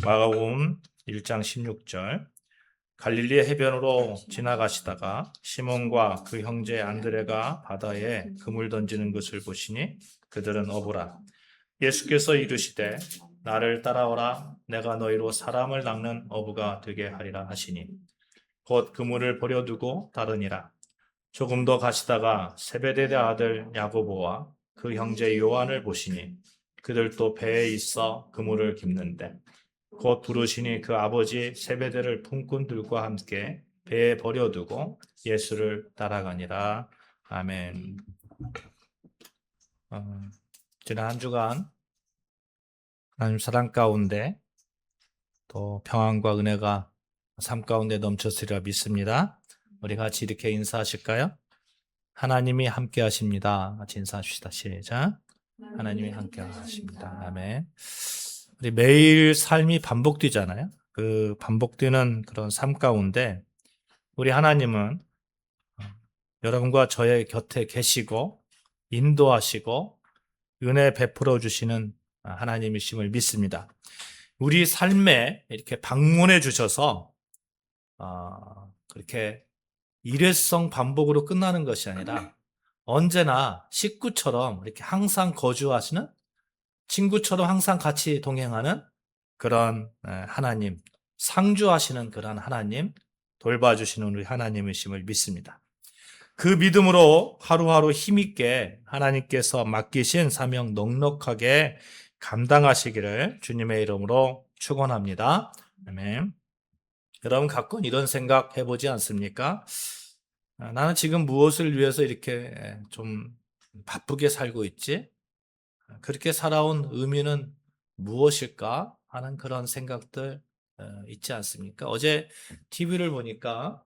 마가복음 1장 16절. 갈릴리 해변으로 지나가시다가 시몬과 그 형제 안드레가 바다에 그물 던지는 것을 보시니 그들은 어부라. 예수께서 이르시되 나를 따라오라. 내가 너희로 사람을 낚는 어부가 되게 하리라 하시니 곧 그물을 버려두고 따르니라. 조금 더 가시다가 세베대의 아들 야고보와 그 형제 요한을 보시니 그들도 배에 있어 그물을 깁는데 곧 부르시니 그 아버지 세베대를 품꾼들과 함께 배에 버려두고 예수를 따라가니라. 아멘. 지난 한 주간 하나님 사랑 가운데 또 평안과 은혜가 삶 가운데 넘쳤으리라 믿습니다. 우리 같이 이렇게 인사하실까요? 하나님이 함께 하십니다. 같이 인사합시다. 시작. 하나님이 함께 하십니다. 아멘. 우리 매일 삶이 반복되잖아요. 그 반복되는 그런 삶 가운데 우리 하나님은 여러분과 저의 곁에 계시고 인도하시고 은혜 베풀어 주시는 하나님이심을 믿습니다. 우리 삶에 이렇게 방문해 주셔서 그렇게 일회성 반복으로 끝나는 것이 아니라 언제나 식구처럼 이렇게 항상 거주하시는 친구처럼 항상 같이 동행하는 그런 하나님, 상주하시는 그런 하나님, 돌봐주시는 우리 하나님이심을 믿습니다. 그 믿음으로 하루하루 힘있게 하나님께서 맡기신 사명 넉넉하게 감당하시기를 주님의 이름으로 축원합니다. 아멘. 여러분 가끔 이런 생각 해보지 않습니까? 나는 지금 무엇을 위해서 이렇게 좀 바쁘게 살고 있지? 그렇게 살아온 의미는 무엇일까 하는 그런 생각들 있지 않습니까? 어제 TV를 보니까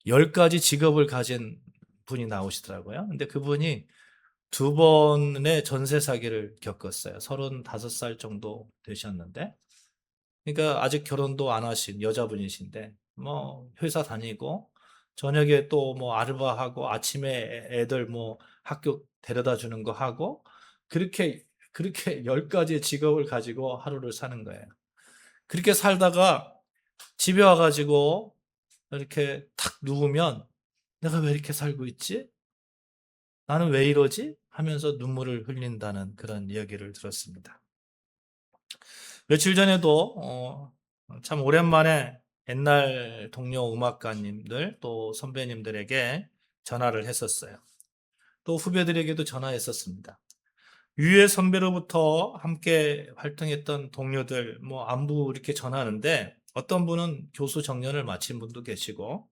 10가지 직업을 가진 분이 나오시더라고요. 근데 그분이 2번의 전세 사기를 겪었어요. 35살 정도 되셨는데, 그러니까 아직 결혼도 안 하신 여자분이신데, 뭐 회사 다니고 저녁에 또 뭐 알바하고 아침에 애들 뭐 학교 데려다 주는 거 하고 그렇게 10가지의 직업을 가지고 하루를 사는 거예요. 그렇게 살다가 집에 와가지고 이렇게 탁 누우면 내가 왜 이렇게 살고 있지? 나는 왜 이러지? 하면서 눈물을 흘린다는 그런 이야기를 들었습니다. 며칠 전에도 참 오랜만에 옛날 동료 음악가님들 또 선배님들에게 전화를 했었어요. 또 후배들에게도 전화했었습니다. 유해 선배로부터 함께 활동했던 동료들 뭐 안부 이렇게 전하는데 어떤 분은 교수 정년을 마친 분도 계시고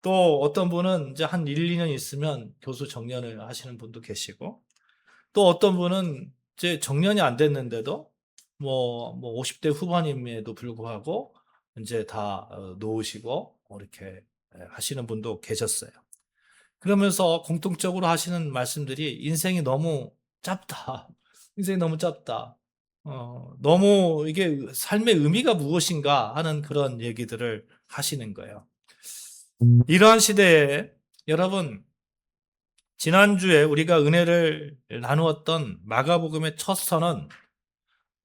또 어떤 분은 이제 한 1, 2년 있으면 교수 정년을 하시는 분도 계시고 또 어떤 분은 이제 정년이 안 됐는데도 뭐 50대 후반임에도 불구하고 이제 다 놓으시고 이렇게 하시는 분도 계셨어요. 그러면서 공통적으로 하시는 말씀들이 인생이 너무 짧다. 인생이 너무 짧다. 너무 이게 삶의 의미가 무엇인가 하는 그런 얘기들을 하시는 거예요. 이러한 시대에 여러분, 지난주에 우리가 은혜를 나누었던 마가복음의 첫 선은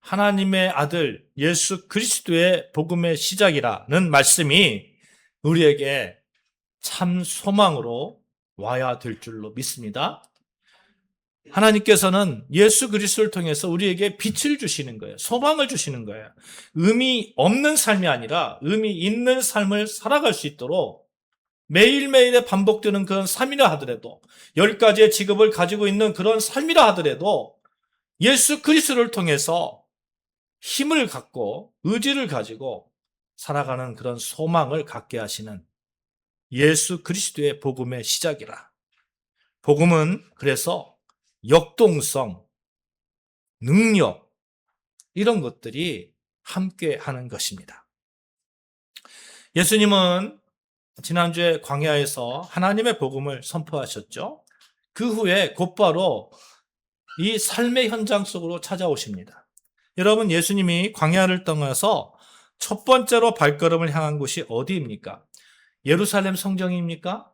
하나님의 아들 예수 그리스도의 복음의 시작이라는 말씀이 우리에게 참 소망으로 와야 될 줄로 믿습니다. 하나님께서는 예수 그리스도를 통해서 우리에게 빛을 주시는 거예요. 소망을 주시는 거예요. 의미 없는 삶이 아니라 의미 있는 삶을 살아갈 수 있도록 매일매일에 반복되는 그런 삶이라 하더라도 10가지의 직업을 가지고 있는 그런 삶이라 하더라도 예수 그리스도를 통해서 힘을 갖고 의지를 가지고 살아가는 그런 소망을 갖게 하시는 예수 그리스도의 복음의 시작이라. 복음은 그래서 역동성, 능력 이런 것들이 함께 하는 것입니다. 예수님은 지난주에 광야에서 하나님의 복음을 선포하셨죠. 그 후에 곧바로 이 삶의 현장 속으로 찾아오십니다. 여러분, 예수님이 광야를 떠나서 첫 번째로 발걸음을 향한 곳이 어디입니까? 예루살렘 성전입니까?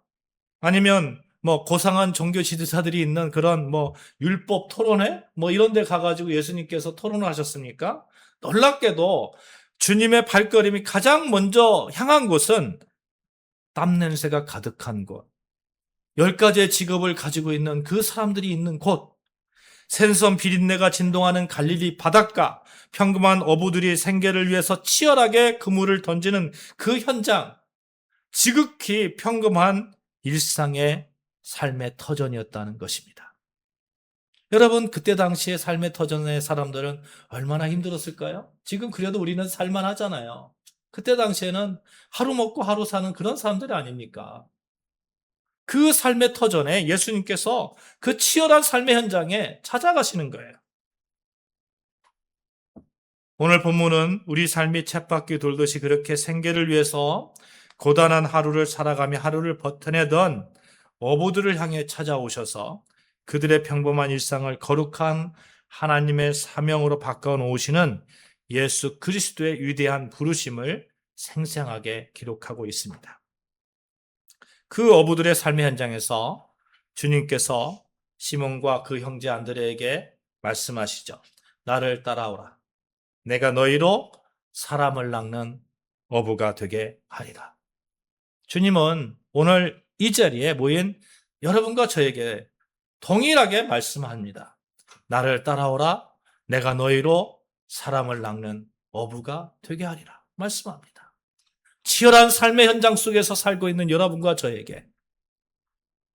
아니면 뭐 고상한 종교 지도자들이 있는 그런 뭐 율법 토론회 뭐 이런 데 가가지고 예수님께서 토론을 하셨습니까? 놀랍게도 주님의 발걸음이 가장 먼저 향한 곳은 땀 냄새가 가득한 곳, 10가지의 직업을 가지고 있는 그 사람들이 있는 곳, 생선 비린내가 진동하는 갈릴리 바닷가, 평범한 어부들이 생계를 위해서 치열하게 그물을 던지는 그 현장, 지극히 평범한 일상의 삶의 터전이었다는 것입니다. 여러분, 그때 당시의 삶의 터전의 사람들은 얼마나 힘들었을까요? 지금 그래도 우리는 살만하잖아요. 그때 당시에는 하루 먹고 하루 사는 그런 사람들이 아닙니까? 그 삶의 터전에 예수님께서 그 치열한 삶의 현장에 찾아가시는 거예요. 오늘 본문은 우리 삶이 쳇바퀴 돌듯이 그렇게 생계를 위해서 고단한 하루를 살아가며 하루를 버텨내던 어부들을 향해 찾아오셔서 그들의 평범한 일상을 거룩한 하나님의 사명으로 바꿔 놓으시는 예수 그리스도의 위대한 부르심을 생생하게 기록하고 있습니다. 그 어부들의 삶의 현장에서 주님께서 시몬과 그 형제 안드레에게 말씀하시죠. 나를 따라오라. 내가 너희로 사람을 낚는 어부가 되게 하리라. 주님은 오늘 이 자리에 모인 여러분과 저에게 동일하게 말씀합니다. 나를 따라오라. 내가 너희로 사람을 낚는 어부가 되게 하리라. 말씀합니다. 치열한 삶의 현장 속에서 살고 있는 여러분과 저에게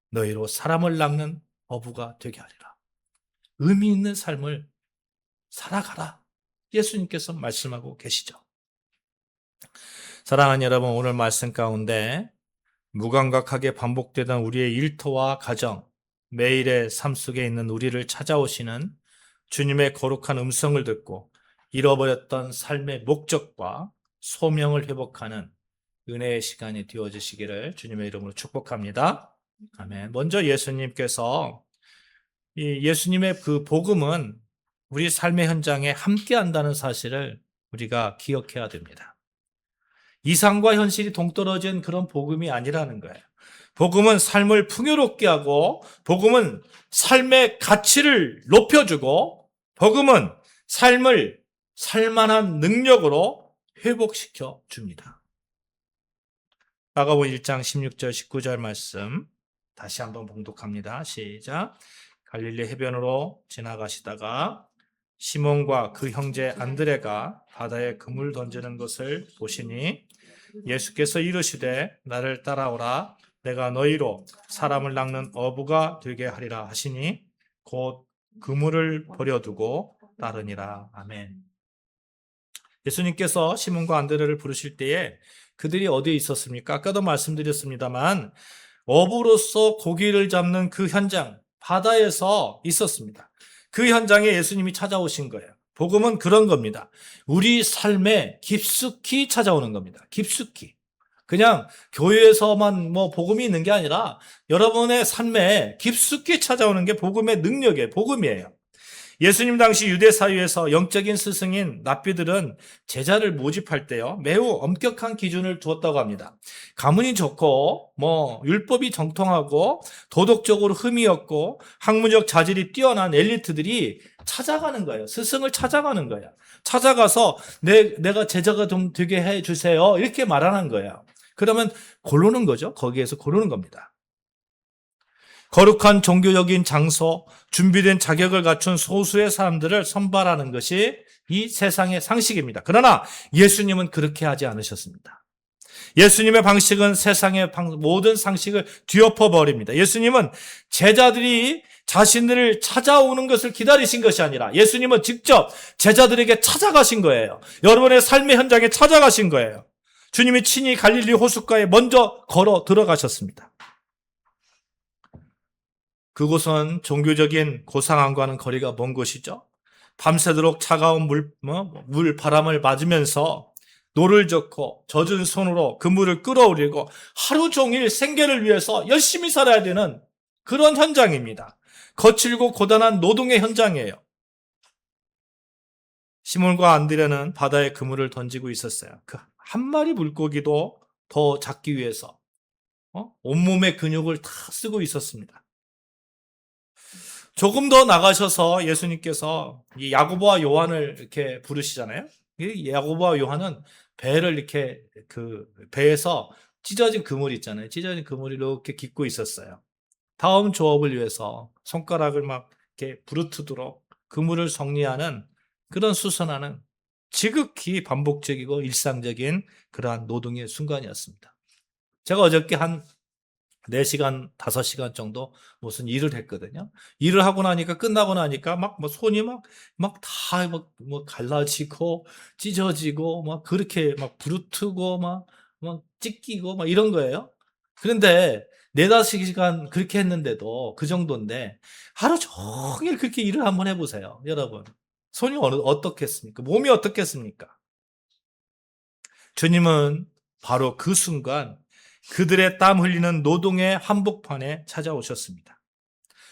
너희로 사람을 낚는 어부가 되게 하리라. 의미 있는 삶을 살아가라. 예수님께서 말씀하고 계시죠. 사랑하는 여러분, 오늘 말씀 가운데 무감각하게 반복되던 우리의 일터와 가정, 매일의 삶 속에 있는 우리를 찾아오시는 주님의 거룩한 음성을 듣고 잃어버렸던 삶의 목적과 소명을 회복하는 은혜의 시간이 되어주시기를 주님의 이름으로 축복합니다. 아멘. 먼저 예수님께서 예수님의 그 복음은 우리 삶의 현장에 함께 한다는 사실을 우리가 기억해야 됩니다. 이상과 현실이 동떨어진 그런 복음이 아니라는 거예요. 복음은 삶을 풍요롭게 하고, 복음은 삶의 가치를 높여주고, 복음은 삶을 살만한 능력으로 회복시켜 줍니다. 마가복음 1장 16절 19절 말씀 다시 한번 봉독합니다. 시작. 갈릴리 해변으로 지나가시다가 시몬과 그 형제 안드레가 바다에 그물 던지는 것을 보시니 예수께서 이르시되 나를 따라오라. 내가 너희로 사람을 낚는 어부가 되게 하리라 하시니 곧 그물을 버려두고 따르니라. 아멘. 예수님께서 시몬과 안드레를 부르실 때에 그들이 어디에 있었습니까? 아까도 말씀드렸습니다만 어부로서 고기를 잡는 그 현장, 바다에서 있었습니다. 그 현장에 예수님이 찾아오신 거예요. 복음은 그런 겁니다. 우리 삶에 깊숙이 찾아오는 겁니다. 깊숙이. 그냥 교회에서만 뭐 복음이 있는 게 아니라 여러분의 삶에 깊숙이 찾아오는 게 복음의 능력이에요. 복음이에요. 예수님 당시 유대 사회에서 영적인 스승인 랍비들은 제자를 모집할 때요, 매우 엄격한 기준을 두었다고 합니다. 가문이 좋고, 율법이 정통하고, 도덕적으로 흠이 없고, 학문적 자질이 뛰어난 엘리트들이 찾아가는 거예요. 스승을 찾아가는 거예요. 찾아가서 내가 제자가 좀 되게 해주세요. 이렇게 말하는 거예요. 그러면 고르는 거죠. 거기에서 고르는 겁니다. 거룩한 종교적인 장소, 준비된 자격을 갖춘 소수의 사람들을 선발하는 것이 이 세상의 상식입니다. 그러나 예수님은 그렇게 하지 않으셨습니다. 예수님의 방식은 세상의 모든 상식을 뒤엎어버립니다. 예수님은 제자들이 자신들을 찾아오는 것을 기다리신 것이 아니라 예수님은 직접 제자들에게 찾아가신 거예요. 여러분의 삶의 현장에 찾아가신 거예요. 주님이 친히 갈릴리 호숫가에 먼저 걸어 들어가셨습니다. 그곳은 종교적인 고상함과는 거리가 먼 곳이죠. 밤새도록 차가운 물 바람을 맞으면서 노를 젓고 젖은 손으로 그물을 끌어올리고 하루 종일 생계를 위해서 열심히 살아야 되는 그런 현장입니다. 거칠고 고단한 노동의 현장이에요. 시몬과 안드레는 바다에 그물을 던지고 있었어요. 그 한 마리 물고기도 더 잡기 위해서 온몸의 근육을 다 쓰고 있었습니다. 조금 더 나가셔서 예수님께서 이 야고보와 요한을 이렇게 부르시잖아요. 이 야고보와 요한은 배를 이렇게 그 배에서 찢어진 그물 있잖아요. 찢어진 그물을 이렇게 깃고 있었어요. 다음 조업을 위해서 손가락을 막 이렇게 부르트도록 그물을 정리하는 그런 수선하는 지극히 반복적이고 일상적인 그러한 노동의 순간이었습니다. 제가 어저께 한 4시간, 5시간 정도 무슨 일을 했거든요. 일을 하고 나니까, 끝나고 나니까 막 뭐 손이 막 다 뭐 갈라지고, 찢어지고, 막 그렇게 막 부르트고, 막 찢기고, 막 이런 거예요. 그런데 4-5시간 그렇게 했는데도 그 정도인데, 하루 종일 그렇게 일을 한번 해보세요. 여러분. 손이 어떻겠습니까? 몸이 어떻겠습니까? 주님은 바로 그 순간 그들의 땀 흘리는 노동의 한복판에 찾아오셨습니다.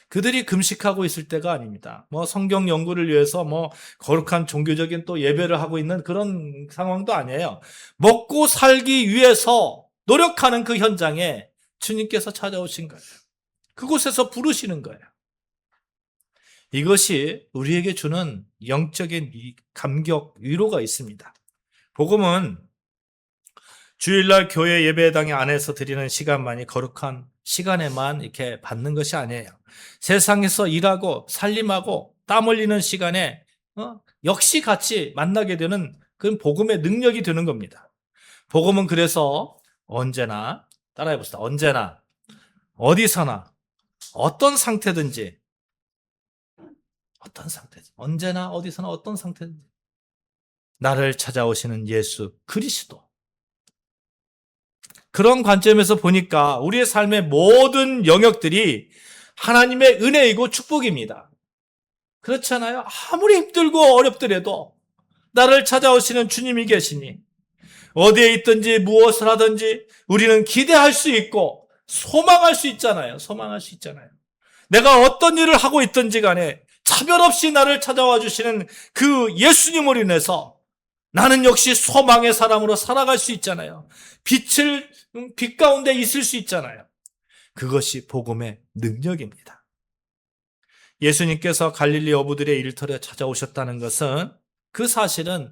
그들이 금식하고 있을 때가 아닙니다. 뭐 성경 연구를 위해서 뭐 거룩한 종교적인 또 예배를 하고 있는 그런 상황도 아니에요. 먹고 살기 위해서 노력하는 그 현장에 주님께서 찾아오신 거예요. 그곳에서 부르시는 거예요. 이것이 우리에게 주는 영적인 감격, 위로가 있습니다. 복음은 주일날 교회 예배당의 안에서 드리는 시간만이 거룩한 시간에만 이렇게 받는 것이 아니에요. 세상에서 일하고 살림하고 땀 흘리는 시간에 역시 같이 만나게 되는 그런 복음의 능력이 되는 겁니다. 복음은 그래서 언제나, 따라해 봅시다. 언제나, 어디서나, 어떤 상태든지, 언제나, 어디서나, 어떤 상태든지, 나를 찾아오시는 예수 그리스도, 그런 관점에서 보니까 우리의 삶의 모든 영역들이 하나님의 은혜이고 축복입니다. 그렇잖아요? 아무리 힘들고 어렵더라도 나를 찾아오시는 주님이 계시니 어디에 있든지 무엇을 하든지 우리는 기대할 수 있고 소망할 수 있잖아요. 소망할 수 있잖아요. 내가 어떤 일을 하고 있든지 간에 차별 없이 나를 찾아와 주시는 그 예수님으로 인해서 나는 역시 소망의 사람으로 살아갈 수 있잖아요. 빛 가운데 있을 수 있잖아요. 그것이 복음의 능력입니다. 예수님께서 갈릴리 어부들의 일터에 찾아오셨다는 것은 그 사실은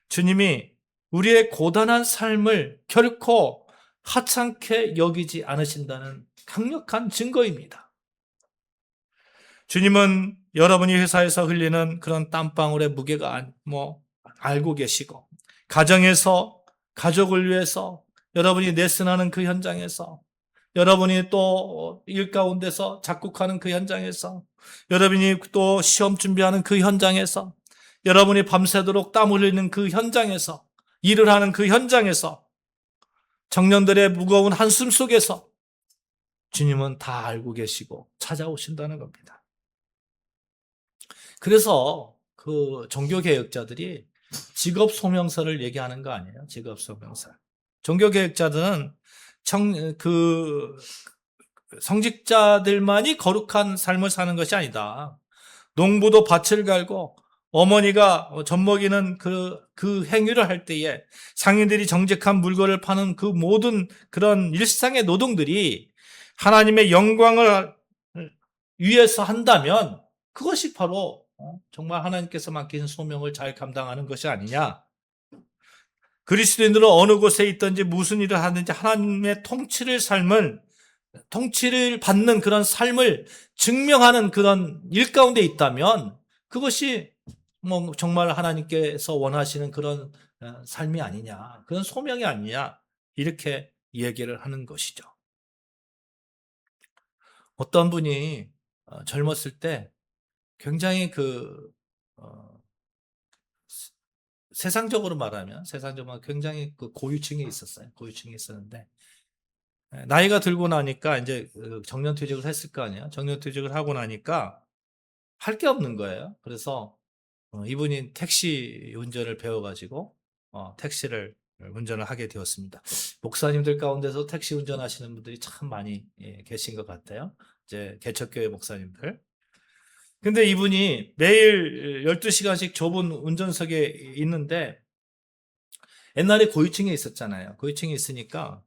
주님이 우리의 고단한 삶을 결코 하찮게 여기지 않으신다는 강력한 증거입니다. 주님은 여러분이 회사에서 흘리는 그런 땀방울의 무게가 알고 계시고, 가정에서 가족을 위해서 여러분이 레슨하는 그 현장에서, 여러분이 또 일 가운데서 작곡하는 그 현장에서, 여러분이 또 시험 준비하는 그 현장에서, 여러분이 밤새도록 땀 흘리는 그 현장에서, 일을 하는 그 현장에서, 청년들의 무거운 한숨 속에서 주님은 다 알고 계시고 찾아오신다는 겁니다. 그래서 그 종교개혁자들이 직업 소명서를 얘기하는 거 아니에요? 직업 소명서. 종교개혁자들은 성직자들만이 거룩한 삶을 사는 것이 아니다. 농부도 밭을 갈고 어머니가 젖먹이는 그 행위를 할 때에 상인들이 정직한 물건을 파는 그 모든 그런 일상의 노동들이 하나님의 영광을 위해서 한다면 그것이 바로 정말 하나님께서 맡기신 소명을 잘 감당하는 것이 아니냐. 그리스도인들은 어느 곳에 있든지 무슨 일을 하든지 하나님의 통치를 받는 그런 삶을 증명하는 그런 일 가운데 있다면 그것이 정말 하나님께서 원하시는 그런 삶이 아니냐, 그런 소명이 아니냐, 이렇게 얘기를 하는 것이죠. 어떤 분이 젊었을 때 굉장히 세상적으로 말하면 굉장히 그 고유층에 있었어요. 고유층에 있었는데 나이가 들고 나니까 이제 정년퇴직을 했을 거 아니에요. 정년퇴직을 하고 나니까 할 게 없는 거예요. 그래서 이분이 택시 운전을 배워가지고 택시를 운전을 하게 되었습니다. 목사님들 가운데서 택시 운전하시는 분들이 참 많이 계신 것 같아요. 이제 개척교회 목사님들. 근데 이분이 매일 12시간씩 좁은 운전석에 있는데 옛날에 고위층에 있었잖아요. 고위층에 있으니까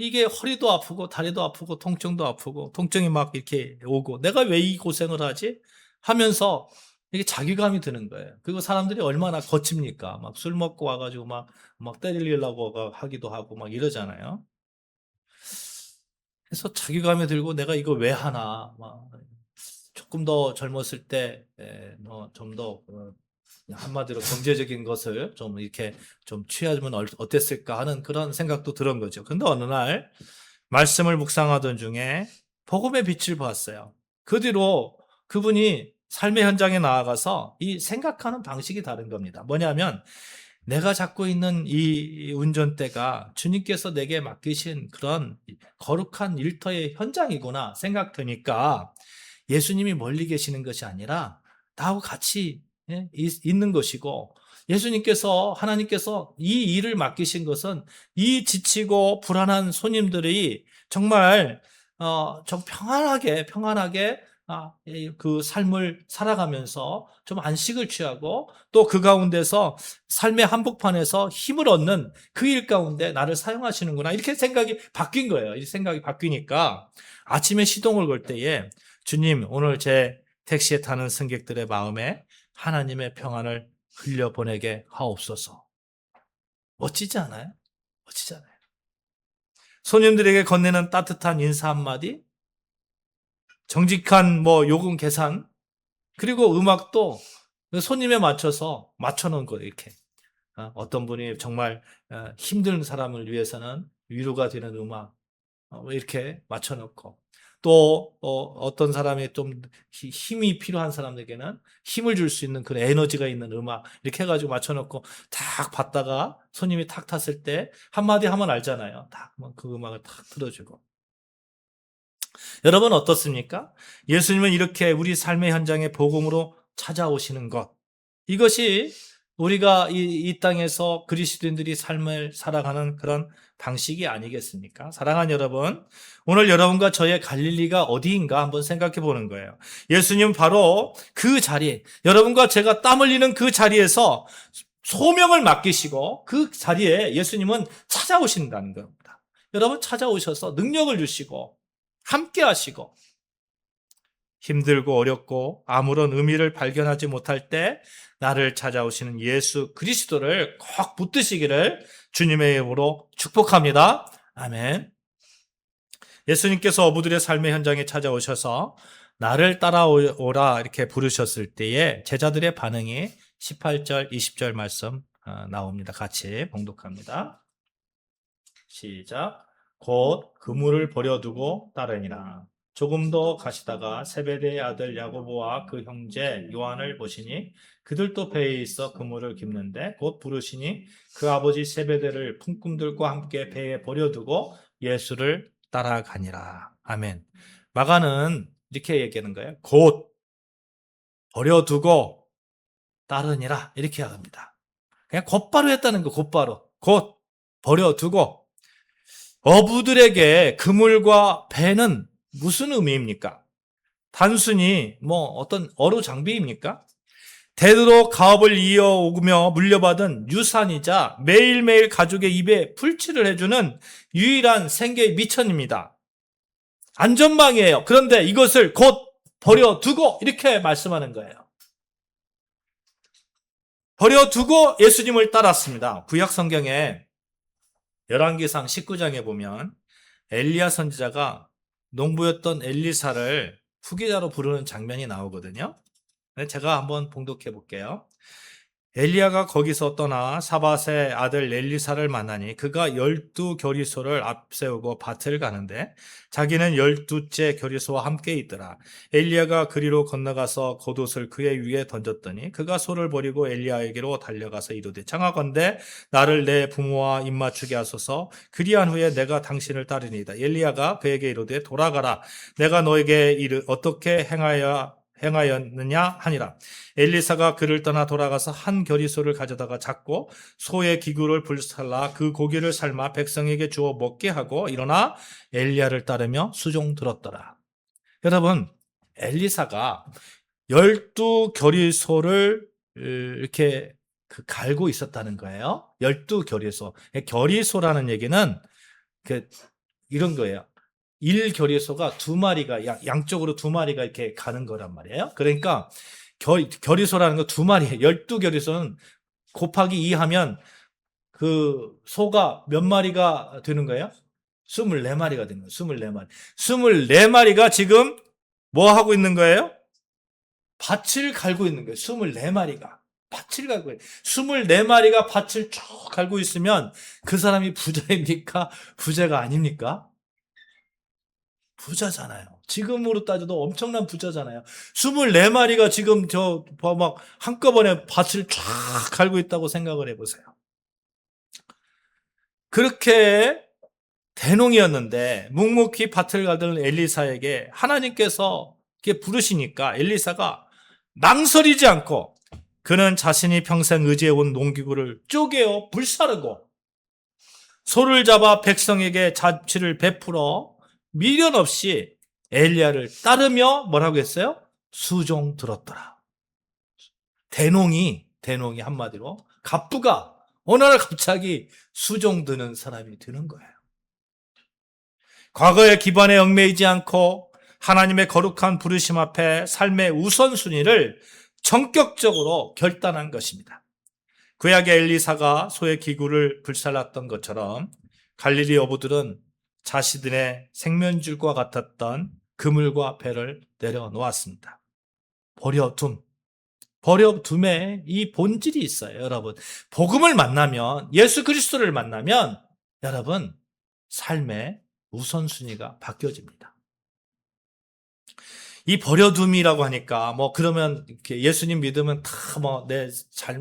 이게 허리도 아프고 다리도 아프고 통증도 아프고 통증이 막 이렇게 오고 내가 왜 이 고생을 하지? 하면서 이게 자괴감이 드는 거예요. 그리고 사람들이 얼마나 거칩니까? 막 술 먹고 와가지고 막 때리려고 하기도 하고 막 이러잖아요. 그래서 자괴감이 들고 내가 이거 왜 하나? 막 조금 더 젊었을 때, 좀 더, 한마디로 경제적인 것을 좀 이렇게 좀 취하면 어땠을까 하는 그런 생각도 들은 거죠. 근데 어느 날 말씀을 묵상하던 중에 복음의 빛을 보았어요. 그 뒤로 그분이 삶의 현장에 나아가서 이 생각하는 방식이 다른 겁니다. 뭐냐면 내가 잡고 있는 이 운전대가 주님께서 내게 맡기신 그런 거룩한 일터의 현장이구나 생각되니까 예수님이 멀리 계시는 것이 아니라 나하고 같이 있는 것이고 하나님께서 이 일을 맡기신 것은 이 지치고 불안한 손님들이 정말 좀 평안하게 그 삶을 살아가면서 좀 안식을 취하고 또 그 가운데서 삶의 한복판에서 힘을 얻는 그 일 가운데 나를 사용하시는구나 이렇게 생각이 바뀐 거예요. 이 생각이 바뀌니까 아침에 시동을 걸 때에 주님 오늘 제 택시에 타는 승객들의 마음에 하나님의 평안을 흘려보내게 하옵소서. 멋지지 않아요? 멋지잖아요. 손님들에게 건네는 따뜻한 인사 한마디, 정직한 요금 계산, 그리고 음악도 손님에 맞춰놓은 거예요, 이렇게. 어떤 분이 정말 힘든 사람을 위해서는 위로가 되는 음악, 이렇게 맞춰놓고. 또, 어떤 사람이 좀 힘이 필요한 사람에게는 힘을 줄 수 있는 그런 에너지가 있는 음악, 이렇게 해가지고 맞춰놓고 탁 받다가 손님이 탁 탔을 때 한마디 하면 알잖아요. 탁, 그 음악을 탁 틀어주고. 여러분 어떻습니까? 예수님은 이렇게 우리 삶의 현장에 복음으로 찾아오시는 것. 이것이 우리가 이 땅에서 그리스도인들이 삶을 살아가는 그런 방식이 아니겠습니까? 사랑하는 여러분, 오늘 여러분과 저의 갈릴리가 어디인가 한번 생각해 보는 거예요. 예수님 바로 그 자리, 여러분과 제가 땀 흘리는 그 자리에서 소명을 맡기시고 그 자리에 예수님은 찾아오신다는 겁니다. 여러분 찾아오셔서 능력을 주시고 함께 하시고 힘들고 어렵고 아무런 의미를 발견하지 못할 때 나를 찾아오시는 예수 그리스도를 꼭 붙드시기를 주님의 이름으로 축복합니다. 아멘. 예수님께서 어부들의 삶의 현장에 찾아오셔서 나를 따라오라 이렇게 부르셨을 때에 제자들의 반응이 18절, 20절 말씀 나옵니다. 같이 봉독합니다. 시작. 곧 그물을 버려두고 따르니라. 조금 더 가시다가 세베대의 아들 야고보와 그 형제 요한을 보시니 그들도 배에 있어 그물을 깁는데 곧 부르시니 그 아버지 세베대를 품꾼들과 함께 배에 버려두고 예수를 따라가니라. 아멘. 마가는 이렇게 얘기하는 거예요. 곧 버려두고 따르니라 이렇게 합니다. 그냥 곧바로 했다는 거, 곧바로. 곧 버려두고. 어부들에게 그물과 배는 무슨 의미입니까? 단순히 어떤 어로 장비입니까? 대대로 가업을 이어오며 물려받은 유산이자 매일매일 가족의 입에 풀칠을 해주는 유일한 생계의 미천입니다. 안전망이에요. 그런데 이것을 곧 버려두고 이렇게 말씀하는 거예요. 버려두고 예수님을 따랐습니다. 구약 성경에 열왕기상 19장에 보면 엘리야 선지자가 농부였던 엘리사를 후계자로 부르는 장면이 나오거든요. 제가 한번 봉독해 볼게요. 엘리야가 거기서 떠나 사밧의 아들 엘리사를 만나니 그가 12겨리소를 앞세우고 밭을 가는데 자기는 12째 겨리소와 함께 있더라. 엘리야가 그리로 건너가서 겉옷을 그의 위에 던졌더니 그가 소를 버리고 엘리야에게로 달려가서 이르되 청하건대 나를 내 부모와 입맞추게 하소서. 그리한 후에 내가 당신을 따르니이다. 엘리야가 그에게 이르되 돌아가라. 내가 너에게 어떻게 행하였느냐 하니라. 엘리사가 그를 떠나 돌아가서 한 겨리소를 가져다가 잡고 소의 기구를 불살라 그 고기를 삶아 백성에게 주어 먹게 하고 일어나 엘리야를 따르며 수종 들었더라. 여러분, 엘리사가 12겨리소를 이렇게 갈고 있었다는 거예요. 12겨리소. 겨리소라는 얘기는 이런 거예요. 1결의소가 두 마리가 양쪽으로 두 마리가 이렇게 가는 거란 말이에요. 그러니까 결의소라는 거 두 마리, 12결의소는 곱하기 2 하면 그 소가 몇 마리가 되는 거예요? 24마리가 되는 거예요. 24마리. 24마리가 지금 뭐 하고 있는 거예요? 밭을 갈고 있는 거예요. 24마리가. 밭을 갈고 있어요. 24마리가 밭을 쭉 갈고 있으면 그 사람이 부자입니까? 부자가 아닙니까? 부자잖아요. 지금으로 따져도 엄청난 부자잖아요. 24마리가 지금 막 한꺼번에 밭을 쫙 갈고 있다고 생각을 해보세요. 그렇게 대농이었는데 묵묵히 밭을 가던 엘리사에게 하나님께서 이렇게 부르시니까 엘리사가 망설이지 않고 그는 자신이 평생 의지해온 농기구를 쪼개어 불사르고 소를 잡아 백성에게 잔치를 베풀어 미련 없이 엘리야를 따르며 뭐라고 했어요? 수종 들었더라. 대농이 한마디로 갑부가 어느 날 갑자기 수종 드는 사람이 되는 거예요. 과거의 기반에 얽매이지 않고 하나님의 거룩한 부르심 앞에 삶의 우선순위를 전격적으로 결단한 것입니다. 구약의 엘리사가 소의 기구를 불살랐던 것처럼 갈릴리 어부들은 자신들의 생면줄과 같았던 그물과 배를 내려놓았습니다. 버려둠에 이 본질이 있어요, 여러분. 복음을 만나면, 예수 그리스도를 만나면 여러분 삶의 우선순위가 바뀌어집니다. 이 버려둠이라고 하니까 그러면 이렇게 예수님 믿으면 다 내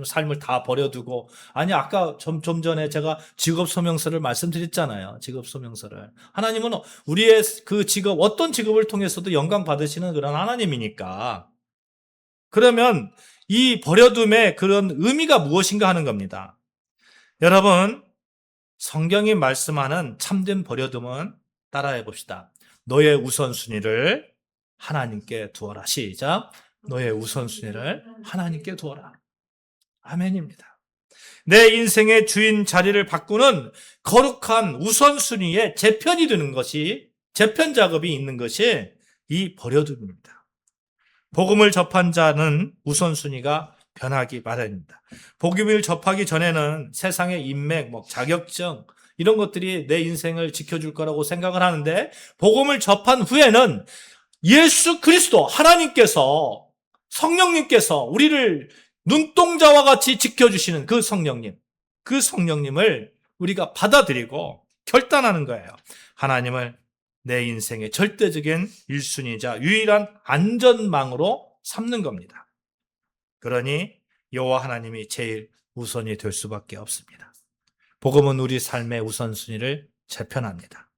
삶을 다 버려두고, 아니 아까 좀 전에 제가 직업 소명서를 말씀드렸잖아요. 직업 소명서를. 하나님은 우리의 그 직업, 어떤 직업을 통해서도 영광 받으시는 그런 하나님이니까, 그러면 이 버려둠의 그런 의미가 무엇인가 하는 겁니다. 여러분, 성경이 말씀하는 참된 버려둠은 따라해 봅시다. 너의 우선순위를 하나님께 두어라. 시작. 너의 우선순위를 하나님께 두어라. 아멘입니다. 내 인생의 주인 자리를 바꾸는 거룩한 우선순위에 재편이 되는 것이, 재편 작업이 있는 것이 이 버려둠입니다. 복음을 접한 자는 우선순위가 변하기 마련입니다. 복음을 접하기 전에는 세상의 인맥, 자격증 이런 것들이 내 인생을 지켜줄 거라고 생각을 하는데, 복음을 접한 후에는 예수 그리스도 하나님께서, 성령님께서 우리를 눈동자와 같이 지켜주시는 그 성령님을 우리가 받아들이고 결단하는 거예요. 하나님을 내 인생의 절대적인 1순위자 유일한 안전망으로 삼는 겁니다. 그러니 여호와 하나님이 제일 우선이 될 수밖에 없습니다. 복음은 우리 삶의 우선순위를 재편합니다.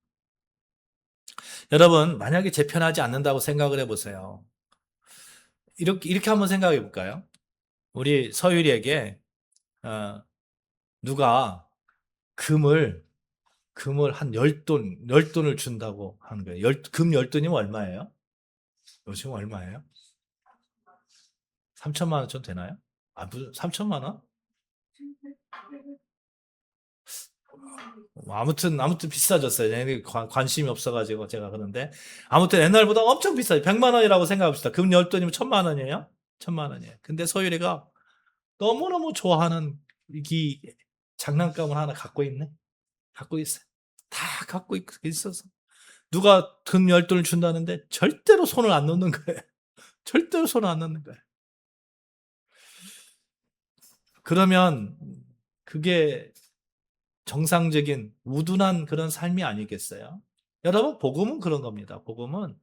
여러분, 만약에 재편하지 않는다고 생각을 해보세요. 이렇게 한번 생각해 볼까요? 우리 서율이에게 누가 금을 한 10돈을 준다고 하는 거예요. 금 10돈이면 얼마예요? 요즘 얼마예요? 3천만 원 좀 되나요? 무슨 3천만 원? 아무튼 비싸졌어요. 관심이 없어가지고 제가 그런데, 아무튼 옛날보다 엄청 비싸요. 100만 원이라고 생각합시다. 금 10돈이면 1,000만 원이에요? 1,000만 원이에요. 근데 소율이가 너무너무 좋아하는 이 장난감을 하나 갖고 있어요. 다 갖고 있어서 누가 금 10돈을 준다는데 절대로 손을 안 놓는 거예요. 절대로 손을 안 놓는 거예요. 그러면 그게 정상적인 우둔한 그런 삶이 아니겠어요? 여러분, 복음은 그런 겁니다. 복음은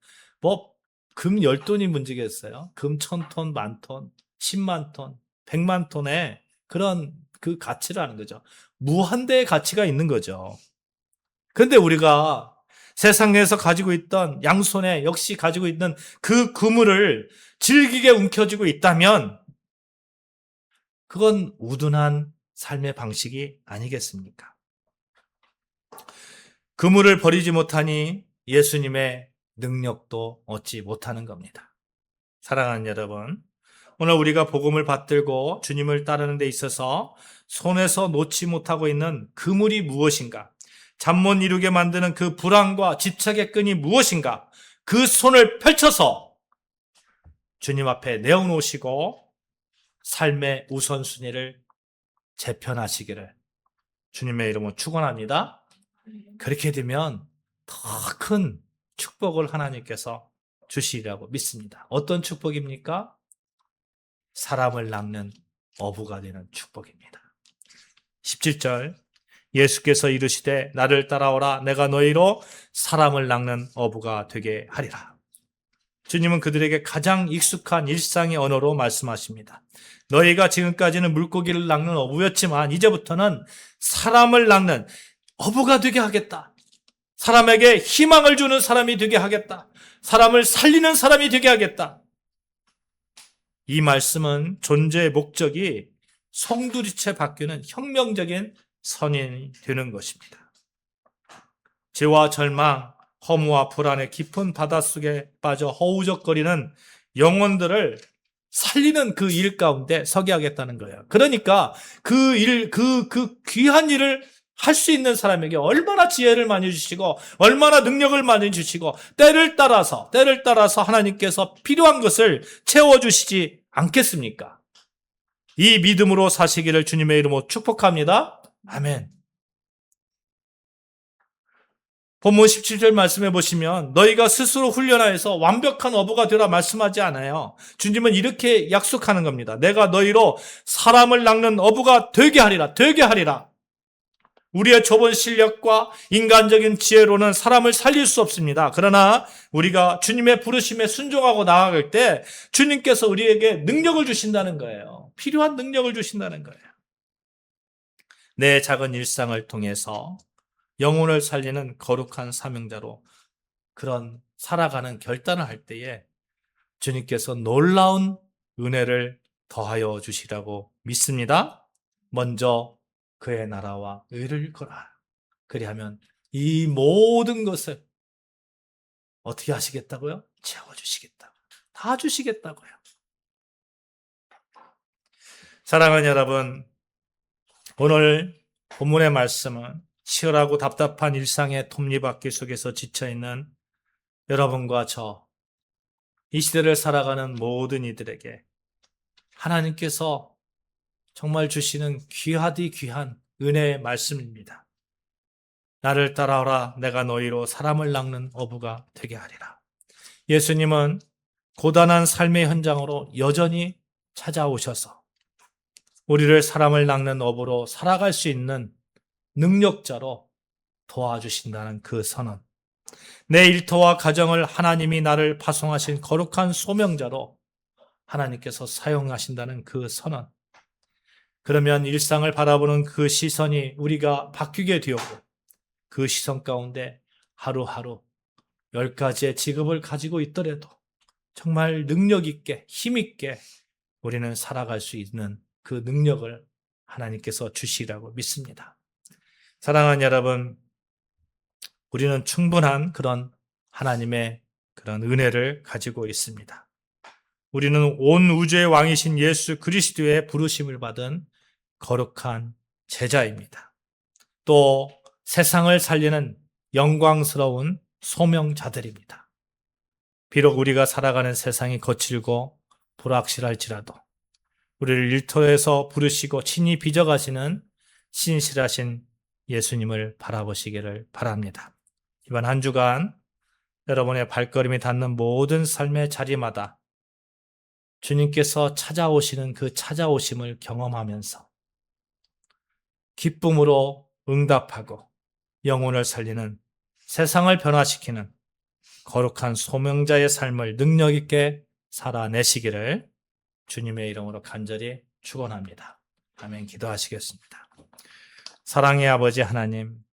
금 10돈이 문제겠어요? 금 1,000톤, 10,000톤, 10만 톤, 100만 톤의 그런 그 가치를 아는 거죠. 무한대의 가치가 있는 거죠. 그런데 우리가 세상에서 가지고 있던, 양손에 역시 가지고 있는 그 그물을 질기게 움켜쥐고 있다면 그건 우둔한 삶의 방식이 아니겠습니까? 그물을 버리지 못하니 예수님의 능력도 얻지 못하는 겁니다. 사랑하는 여러분, 오늘 우리가 복음을 받들고 주님을 따르는 데 있어서 손에서 놓지 못하고 있는 그물이 무엇인가? 잠 못 이루게 만드는 그 불안과 집착의 끈이 무엇인가? 그 손을 펼쳐서 주님 앞에 내어놓으시고 삶의 우선순위를 재편하시기를 주님의 이름으로 축원합니다. 그렇게 되면 더 큰 축복을 하나님께서 주시리라고 믿습니다. 어떤 축복입니까? 사람을 낚는 어부가 되는 축복입니다. 17절 예수께서 이르시되 나를 따라오라 내가 너희로 사람을 낚는 어부가 되게 하리라. 주님은 그들에게 가장 익숙한 일상의 언어로 말씀하십니다. 너희가 지금까지는 물고기를 낚는 어부였지만 이제부터는 사람을 낚는 어부가 되게 하겠다. 사람에게 희망을 주는 사람이 되게 하겠다. 사람을 살리는 사람이 되게 하겠다. 이 말씀은 존재의 목적이 송두리째 바뀌는 혁명적인 선인이 되는 것입니다. 죄와 절망, 허무와 불안의 깊은 바닷속에 빠져 허우적거리는 영혼들을 살리는 그 일 가운데 서게 하겠다는 거예요. 그러니까 그 귀한 일을 할 수 있는 사람에게 얼마나 지혜를 많이 주시고 얼마나 능력을 많이 주시고 때를 따라서 하나님께서 필요한 것을 채워주시지 않겠습니까? 이 믿음으로 사시기를 주님의 이름으로 축복합니다. 아멘. 본문 17절 말씀해 보시면 너희가 스스로 훈련하여서 완벽한 어부가 되라 말씀하지 않아요. 주님은 이렇게 약속하는 겁니다. 내가 너희로 사람을 낚는 어부가 되게 하리라. 되게 하리라. 우리의 좁은 실력과 인간적인 지혜로는 사람을 살릴 수 없습니다. 그러나 우리가 주님의 부르심에 순종하고 나아갈 때 주님께서 우리에게 능력을 주신다는 거예요. 필요한 능력을 주신다는 거예요. 내 작은 일상을 통해서 영혼을 살리는 거룩한 사명자로 그런 살아가는 결단을 할 때에 주님께서 놀라운 은혜를 더하여 주시라고 믿습니다. 먼저 그의 나라와 의를 일컬어라. 그리하면 이 모든 것을 어떻게 하시겠다고요? 채워주시겠다고. 다 주시겠다고요. 사랑하는 여러분, 오늘 본문의 말씀은 치열하고 답답한 일상의 톱니바퀴 속에서 지쳐있는 여러분과 저, 이 시대를 살아가는 모든 이들에게 하나님께서 정말 주시는 귀하디 귀한 은혜의 말씀입니다. 나를 따라오라 내가 너희로 사람을 낚는 어부가 되게 하리라. 예수님은 고단한 삶의 현장으로 여전히 찾아오셔서 우리를 사람을 낚는 어부로 살아갈 수 있는 능력자로 도와주신다는 그 선언. 내 일터와 가정을 하나님이 나를 파송하신 거룩한 소명자로 하나님께서 사용하신다는 그 선언. 그러면 일상을 바라보는 그 시선이 우리가 바뀌게 되었고 그 시선 가운데 하루하루 10가지의 직업을 가지고 있더라도 정말 능력 있게 힘 있게 우리는 살아갈 수 있는 그 능력을 하나님께서 주시라고 믿습니다. 사랑하는 여러분, 우리는 충분한 그런 하나님의 그런 은혜를 가지고 있습니다. 우리는 온 우주의 왕이신 예수 그리스도의 부르심을 받은 거룩한 제자입니다. 또 세상을 살리는 영광스러운 소명자들입니다. 비록 우리가 살아가는 세상이 거칠고 불확실할지라도 우리를 일터에서 부르시고 친히 빚어가시는 신실하신 예수님을 바라보시기를 바랍니다. 이번 한 주간 여러분의 발걸음이 닿는 모든 삶의 자리마다 주님께서 찾아오시는 그 찾아오심을 경험하면서 기쁨으로 응답하고 영혼을 살리는 세상을 변화시키는 거룩한 소명자의 삶을 능력 있게 살아내시기를 주님의 이름으로 간절히 축원합니다. 아멘. 기도하시겠습니다. 사랑의 아버지 하나님,